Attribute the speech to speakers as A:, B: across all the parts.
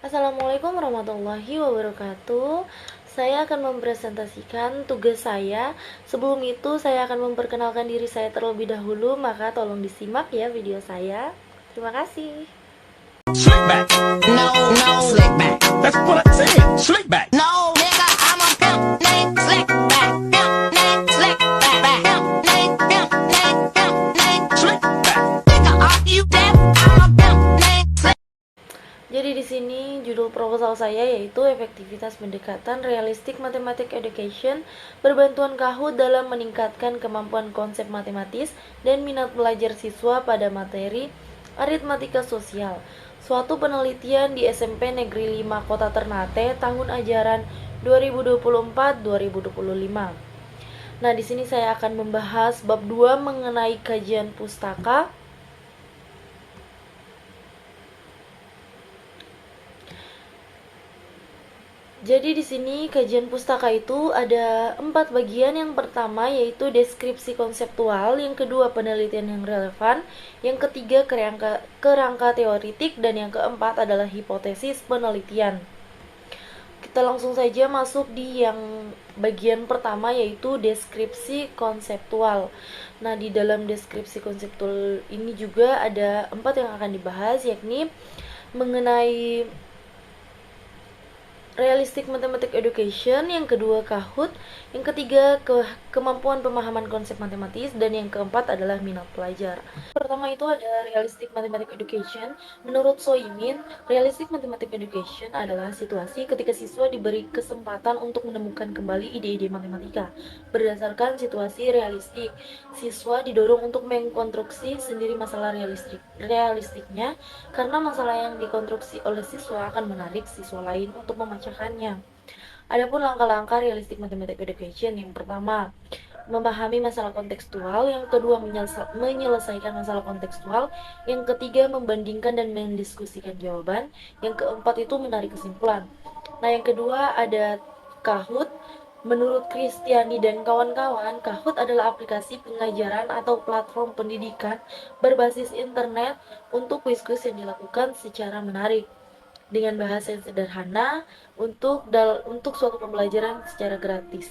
A: Assalamualaikum warahmatullahi wabarakatuh. Saya akan mempresentasikan tugas saya. Sebelum itu, saya akan memperkenalkan diri saya terlebih dahulu, maka tolong disimak ya video saya. Terima kasih.
B: Slick back.
C: No, no, slick back.
B: That's what I said. Slick back.
C: No, nigga, I'm a pimp named Slick back. Pimp named Slick back. Pimp named
B: Slick back.
C: Nigga, are you deaf? I'm a pimp named Slick.
A: Jadi di sini judul proposal saya yaitu efektivitas pendekatan realistik matematik education berbantuan Kahoot dalam meningkatkan kemampuan konsep matematis dan minat belajar siswa pada materi aritmatika sosial. Suatu penelitian di SMP Negeri 5 Kota Ternate tahun ajaran 2024-2025. Nah, di sini saya akan membahas bab 2 mengenai kajian pustaka. Jadi di sini kajian pustaka itu ada 4 bagian. Yang pertama yaitu deskripsi konseptual, yang kedua penelitian yang relevan, yang ketiga kerangka teoritik, dan yang keempat adalah hipotesis penelitian. Kita langsung saja masuk di yang bagian pertama yaitu deskripsi konseptual. Nah, di dalam deskripsi konseptual ini juga ada 4 yang akan dibahas, yakni mengenai realistic mathematics education, yang kedua Kahoot, yang ketiga kemampuan pemahaman konsep matematis, dan yang keempat adalah minat belajar. Pertama itu ada realistic mathematics education. Menurut Soimin, realistic mathematics education adalah situasi ketika siswa diberi kesempatan untuk menemukan kembali ide-ide matematika. Berdasarkan situasi realistik, siswa didorong untuk mengkonstruksi sendiri masalah realistiknya, karena masalah yang dikonstruksi oleh siswa akan menarik siswa lain untuk memecahkannya. Adapun langkah-langkah realistic mathematics education, yang pertama memahami masalah kontekstual, yang kedua menyelesaikan masalah kontekstual, yang ketiga membandingkan dan mendiskusikan jawaban, yang keempat itu menarik kesimpulan. Nah, yang kedua ada Kahoot. Menurut Kristiani dan kawan-kawan, Kahoot adalah aplikasi pengajaran atau platform pendidikan berbasis internet untuk kuis-kuis yang dilakukan secara menarik dengan bahasa yang sederhana untuk suatu pembelajaran secara gratis.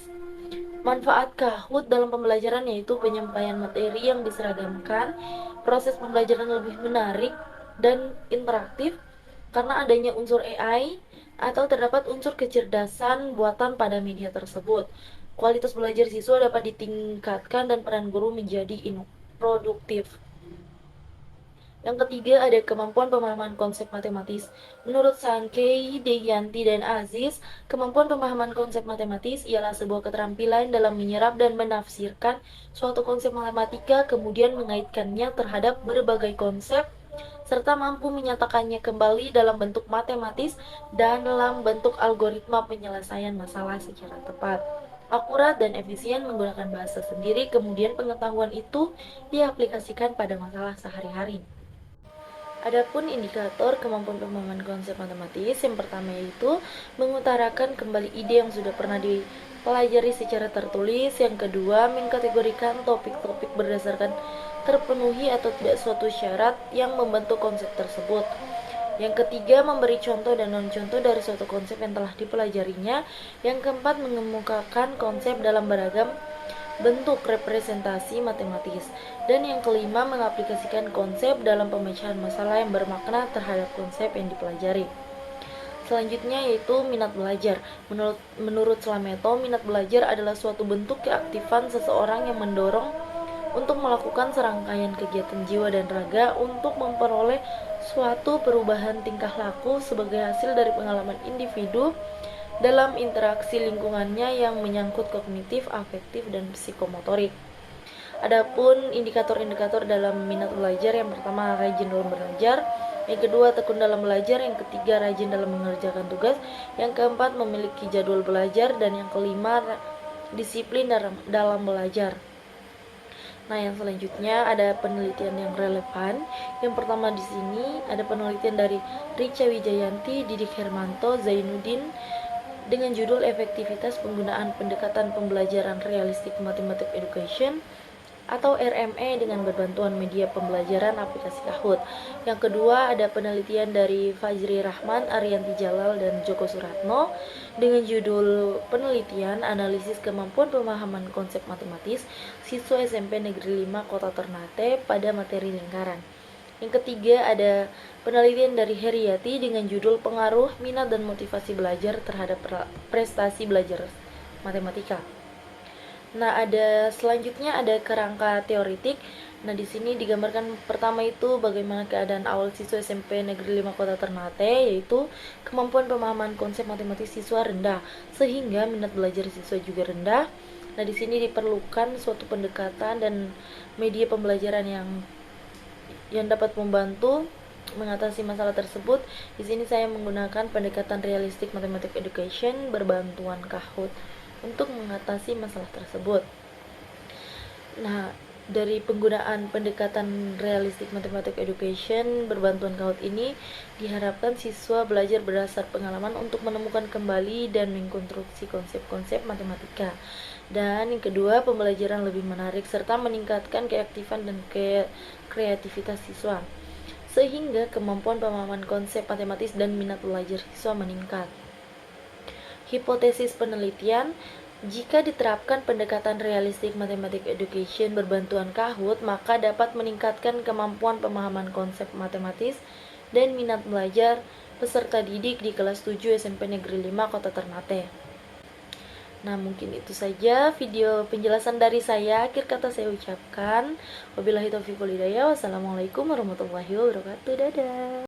A: Manfaat Kahoot dalam pembelajaran yaitu penyampaian materi yang diseragamkan, proses pembelajaran lebih menarik dan interaktif karena adanya unsur AI atau terdapat unsur kecerdasan buatan pada media tersebut. Kualitas belajar siswa dapat ditingkatkan dan peran guru menjadi produktif. Yang ketiga ada kemampuan pemahaman konsep matematis. Menurut Sankei, Deyanti, dan Aziz, kemampuan pemahaman konsep matematis ialah sebuah keterampilan dalam menyerap dan menafsirkan suatu konsep matematika, kemudian mengaitkannya terhadap berbagai konsep, serta mampu menyatakannya kembali dalam bentuk matematis dan dalam bentuk algoritma penyelesaian masalah secara tepat, akurat, dan efisien menggunakan bahasa sendiri, kemudian pengetahuan itu diaplikasikan pada masalah sehari-hari. Adapun indikator kemampuan pemahaman konsep matematis, yang pertama yaitu mengutarakan kembali ide yang sudah pernah dipelajari secara tertulis, yang kedua mengkategorikan topik-topik berdasarkan terpenuhi atau tidak suatu syarat yang membentuk konsep tersebut, yang ketiga memberi contoh dan non-contoh dari suatu konsep yang telah dipelajarinya, yang keempat mengemukakan konsep dalam beragam bentuk representasi matematis, dan yang kelima mengaplikasikan konsep dalam pemecahan masalah yang bermakna terhadap konsep yang dipelajari. Selanjutnya yaitu minat belajar. Menurut Slameto, minat belajar adalah suatu bentuk keaktifan seseorang yang mendorong untuk melakukan serangkaian kegiatan jiwa dan raga untuk memperoleh suatu perubahan tingkah laku sebagai hasil dari pengalaman individu dalam interaksi lingkungannya yang menyangkut kognitif, afektif, dan psikomotorik. Adapun indikator-indikator dalam minat belajar, yang pertama rajin dalam belajar, yang kedua tekun dalam belajar, yang ketiga rajin dalam mengerjakan tugas, yang keempat memiliki jadwal belajar, dan yang kelima disiplin dalam belajar. Nah, yang selanjutnya ada penelitian yang relevan. Yang pertama di sini ada penelitian dari Richa Wijayanti, Didik Hermanto, Zainuddin dengan judul efektivitas penggunaan pendekatan pembelajaran realistik mathematics education. atau RME dengan berbantuan media pembelajaran aplikasi Kahoot. Yang kedua ada penelitian dari Fajri Rahman, Arianti Jalal, dan Joko Suratno dengan judul penelitian analisis kemampuan pemahaman konsep matematis siswa SMP Negeri 5 Kota Ternate pada materi lingkaran. Yang ketiga ada penelitian dari Heriati dengan judul pengaruh minat dan motivasi belajar terhadap prestasi belajar matematika. Nah, selanjutnya ada kerangka teoritik. Nah, di sini digambarkan pertama itu bagaimana keadaan awal siswa SMP Negeri 5 Kota Ternate, yaitu kemampuan pemahaman konsep matematis siswa rendah sehingga minat belajar siswa juga rendah. Nah, di sini diperlukan suatu pendekatan dan media pembelajaran yang dapat membantu mengatasi masalah tersebut. Di sini saya menggunakan pendekatan realistic mathematics education berbantuan Kahoot untuk mengatasi masalah tersebut. Nah, dari penggunaan pendekatan realistic mathematics education berbantuan Kahoot ini diharapkan siswa belajar berdasar pengalaman untuk menemukan kembali dan mengkonstruksi konsep-konsep matematika. Dan yang kedua, pembelajaran lebih menarik serta meningkatkan keaktifan dan kreativitas siswa sehingga kemampuan pemahaman konsep matematis dan minat belajar siswa meningkat. Hipotesis penelitian, jika diterapkan pendekatan realistic mathematics education berbantuan Kahoot, maka dapat meningkatkan kemampuan pemahaman konsep matematis dan minat belajar peserta didik di kelas 7 SMP Negeri 5 Kota Ternate. Nah, mungkin itu saja video penjelasan dari saya. Akhir kata saya ucapkan wabillahi taufiq wal hidayah. Wassalamualaikum warahmatullahi wabarakatuh. Dadah.